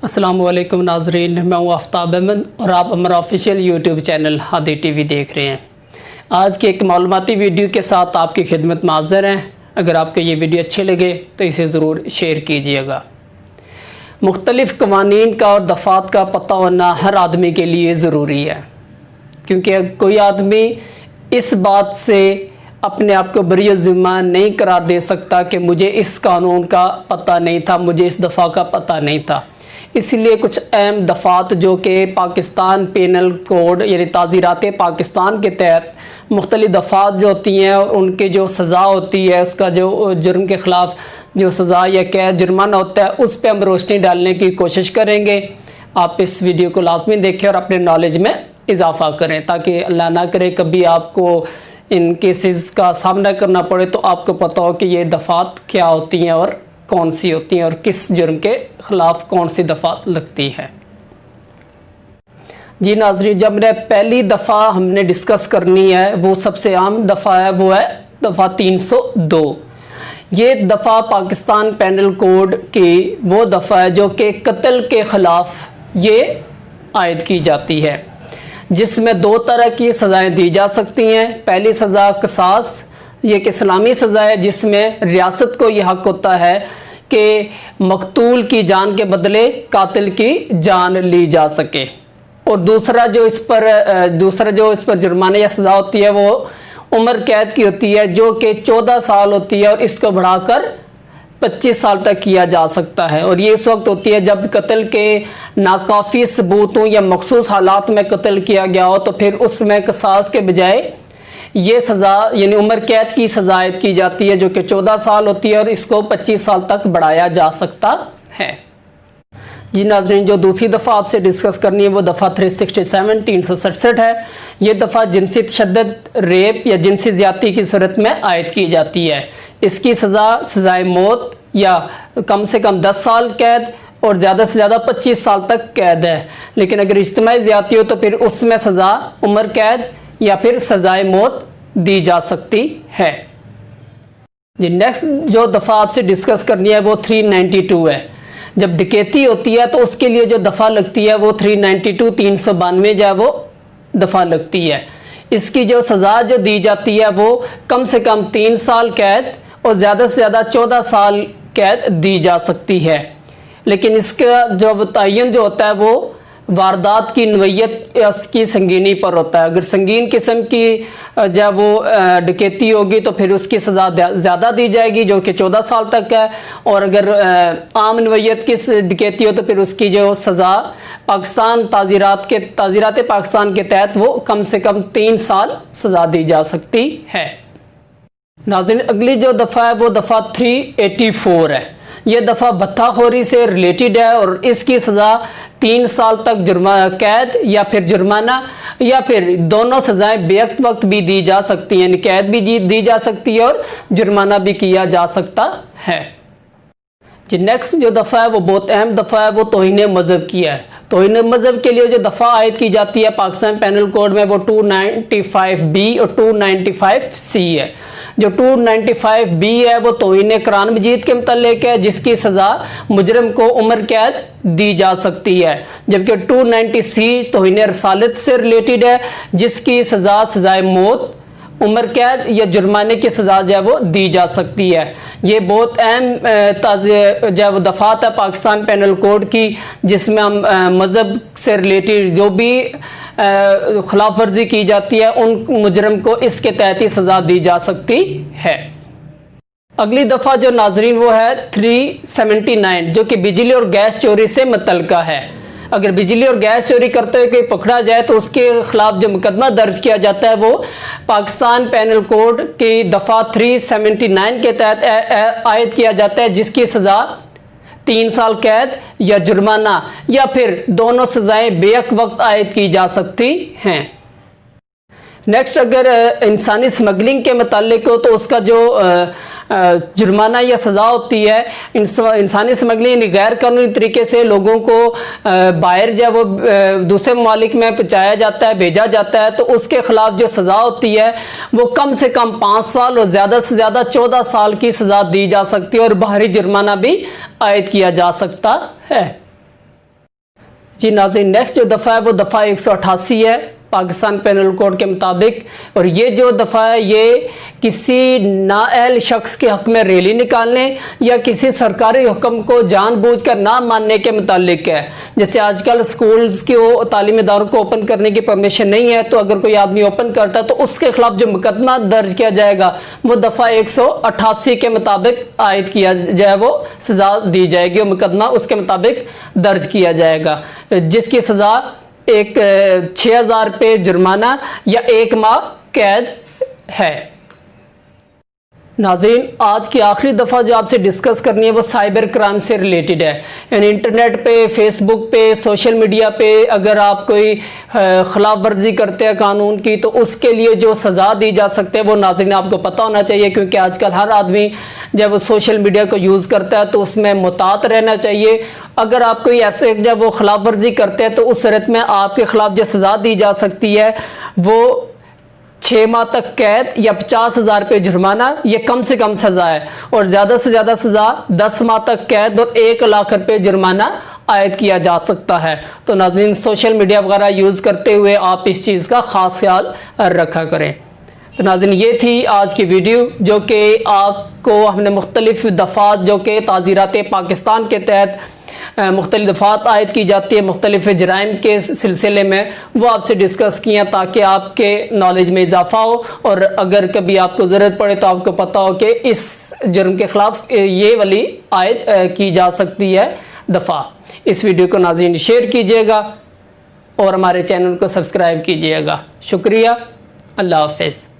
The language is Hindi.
अस्सलामुअलैकुम नाजरीन, मैं हूँ आफ्ताब अहमद और आप हमारा official YouTube channel Hadi TV देख रहे हैं। आज की एक मालूमाती वीडियो के साथ आपकी खिदमत में हाज़िर हैं। अगर आपको ये वीडियो अच्छे लगे तो इसे ज़रूर शेयर कीजिएगा। मुख्तलिफ क़वानीन का और दफात का पता होना हर आदमी के लिए ज़रूरी है, क्योंकि कोई आदमी इस बात से अपने आप को बरी ज़िम्मा नहीं करार दे सकता कि मुझे इस कानून का पता नहीं था, मुझे इस दफ़ा का पता नहीं था। इसलिए कुछ अहम दफात जो कि पाकिस्तान पेनल कोड यानी ताज़ीरात पाकिस्तान के तहत मुख्तलिफ दफात जो होती हैं और उनके जो सज़ा होती है, उसका जो जुर्म के ख़िलाफ़ जो सज़ा या कैद जुर्माना होता है, उस पर हम रोशनी डालने की कोशिश करेंगे। आप इस वीडियो को लाजमी देखें और अपने नॉलेज में इजाफ़ा करें, ताकि अल्लाह ना करे कभी आपको इन केसेस का सामना करना पड़े तो आपको पता हो कि ये दफात क्या होती हैं और कौन सी होती हैं और किस जुर्म के ख़िलाफ़ कौन सी दफ़ात लगती है। जी नाज़रीन, जब पहली दफ़ा हमने डिस्कस करनी है, वो सबसे आम दफ़ा है, वो है दफ़ा 302। ये दफ़ा पाकिस्तान पेनल कोड की वो दफ़ा है जो कि कत्ल के ख़िलाफ़ ये आयद की जाती है, जिसमें दो तरह की सज़ाएँ दी जा सकती हैं। पहली सज़ा क़िसास, ये एक इस्लामी सज़ा है जिसमें रियासत को यह हक़ होता है कि मकतूल की जान के बदले कातिल की जान ली जा सके। और दूसरा जो इस पर जुर्माना या सज़ा होती है वो उम्र कैद की होती है, जो कि 14 साल होती है और इसको बढ़ाकर 25 साल तक किया जा सकता है। और ये इस वक्त होती है जब कत्ल के नाकाफ़ी सबूतों या मखसूस हालात में कत्ल किया गया हो, तो फिर उसमें क़िसास के बजाय ये सज़ा यानी उम्र कैद की सज़ा आयद की जाती है, जो कि 14 साल होती है और इसको 25 साल तक बढ़ाया जा सकता है। जी नाज़रीन, जो दूसरी दफ़ा आपसे डिस्कस करनी है वो दफ़ा 367 है। ये दफ़ा जिनसी तशद्दुद, रेप या जिनसी ज़्यादती की सूरत में आयद की जाती है। इसकी सज़ाए मौत या कम से कम 10 साल कैद और ज़्यादा से ज़्यादा 25 साल तक कैद है। लेकिन अगर इज्तिमाई ज़्यादती हो तो फिर उसमें सज़ा उम्र कैद या फिर सज़ाए मौत दी जा सकती है। जी नेक्स्ट जो दफ़ा आपसे डिस्कस करनी है वो 392 है। जब डकैती होती है तो उसके लिए जो दफ़ा लगती है वो 392 जो है वो दफ़ा लगती है। इसकी जो सज़ा जो दी जाती है वो कम से कम 3 साल कैद और ज़्यादा से ज़्यादा 14 साल कैद दी जा सकती है। लेकिन इसका जो तयन जो होता है वो वारदात की नौइयत या उसकी संगीनी पर होता है। अगर संगीन किस्म की जब वो डकैती होगी तो फिर उसकी सज़ा ज़्यादा दी जाएगी, जो कि 14 साल तक है। और अगर आम नौइयत की डकैती हो तो फिर उसकी जो सज़ा पाकिस्तान ताज़ीरात पाकिस्तान के तहत वो कम से कम 3 साल सज़ा दी जा सकती है। नाज़रीन, अगली जो दफ़ा है वो दफ़ा 384 है। यह दफ़ा भत्ताखोरी से रिलेटेड है और इसकी सज़ा 3 साल तक कैद या फिर जुर्माना या फिर दोनों सज़ाएं बेवक्त वक्त भी दी जा सकती हैं, यानी कैद भी दी जा सकती है और जुर्माना भी किया जा सकता है। जी नेक्स्ट जो दफ़ा है वो बहुत अहम दफ़ा है, वो तौहीन मज़हब की है। तौहीन मज़हब के लिए जो दफ़ा आयद की जाती है पाकिस्तान पेनल कोड में वो 295B और 295C है। जो 295B है वो तौहीन कुरान मजीद के मुतल्लिक है, जिसकी सज़ा मुजरिम को उम्र कैद दी जा सकती है। जबकि 290C तौहीन रसालत से रिलेटेड है, जिसकी सज़ाए मौत, उम्र कैद या जुर्माने की सज़ा जो है वो दी जा सकती है। ये बहुत अहम जो दफ़ात है पाकिस्तान पेनल कोड की, जिसमें हम मज़हब से रिलेटेड जो भी खिलाफ वर्जी की जाती है उन मुजरिम को इसके तहत ही सज़ा दी जा सकती है। अगली दफ़ा जो नाजरीन वो है 379, जो कि बिजली और गैस चोरी से मुतल्लिक़ है। अगर बिजली और गैस चोरी करते हुए कोई पकड़ा जाए तो उसके खिलाफ जो मुकदमा दर्ज किया जाता है वो पाकिस्तान पेनल कोड की दफ़ा 379 के तहत आयद किया जाता है, जिसकी सज़ा 3 साल कैद या जुर्माना या फिर दोनों सज़ाएं बेवक्त वक्त आयद की जा सकती हैं। नेक्स्ट अगर इंसानी स्मगलिंग के मुतालिक हो तो उसका जो जुर्माना या सज़ा होती है, इंसानी स्मगलिंग गैर कानूनी तरीके से लोगों को बाहर जो वो दूसरे ममालिक में पहुँचाया जाता है, भेजा जाता है, तो उसके खिलाफ जो सज़ा होती है वो कम से कम 5 साल और ज़्यादा से ज़्यादा 14 साल की सज़ा दी जा सकती है और बाहरी जुर्माना भी आयद किया जा सकता है। जी नाज़रीन, नेक्स्ट जो दफ़ा है वो दफ़ा 188 है पाकिस्तान पेनल कोड के मुताबिक। और ये जो दफ़ा है ये किसी नाअहल शख्स के हक़ में रैली निकालने या किसी सरकारी हुक्म को जानबूझकर ना मानने के मुतालिक है। जैसे आजकल स्कूल्स को, तालीमी इदारों को ओपन करने की परमिशन नहीं है, तो अगर कोई आदमी ओपन करता है तो उसके खिलाफ जो मुकदमा दर्ज किया जाएगा वो दफ़ा 188 के मुताबिक आयद किया जाए, वो सज़ा दी जाएगी और मुकदमा उसके मुताबिक दर्ज किया जाएगा, जिसकी सज़ा 6,000 रुपये जुर्माना या 1 माह कैद है। नाज़रीन, आज की आखिरी दफ़ा जो आपसे डिस्कस करनी है वो साइबर क्राइम से रिलेटेड है। यानी इंटरनेट पे, फेसबुक पे, सोशल मीडिया पे अगर आप कोई खिलाफ वर्जी करते हैं कानून की तो उसके लिए जो सज़ा दी जा सकती है वो नाज़रीन आपको पता होना चाहिए, क्योंकि आजकल हर आदमी जब वो सोशल मीडिया को यूज़ करता है तो उसमें मुतात रहना चाहिए। अगर आप कोई ऐसे जब वो खिलाफ वर्जी करते हैं तो उस सूरत में आपके खिलाफ जो सज़ा दी जा सकती है वो 6 माह तक कैद या 50,000 रुपये जुर्माना, ये कम से कम सज़ा है। और ज़्यादा से ज़्यादा सज़ा 10 माह तक कैद और 1 लाख रुपये जुर्माना आयद किया जा सकता है। तो नाज़रीन, सोशल मीडिया वगैरह यूज़ करते हुए आप इस चीज़ का ख़ास ख्याल रखा करें। तो नाज़रीन, ये थी आज की वीडियो जो कि आपको हमने मुख्तलिफ दफात जो कि ताज़ीरात पाकिस्तान के तहत मुख्तलिफ दफात आयद की जाती है मुख्तलिफ जराइम के सिलसिले में, वो आपसे डिस्कस किया ताकि आपके नॉलेज में इजाफा हो और अगर कभी आपको ज़रूरत पड़े तो आपको पता हो कि इस जुर्म के ख़िलाफ़ ये वाली आयद की जा सकती है दफ़ा। इस वीडियो को नाज़रीन शेयर कीजिएगा और हमारे चैनल को सब्सक्राइब कीजिएगा। शुक्रिया, अल्लाह हाफ़िज़।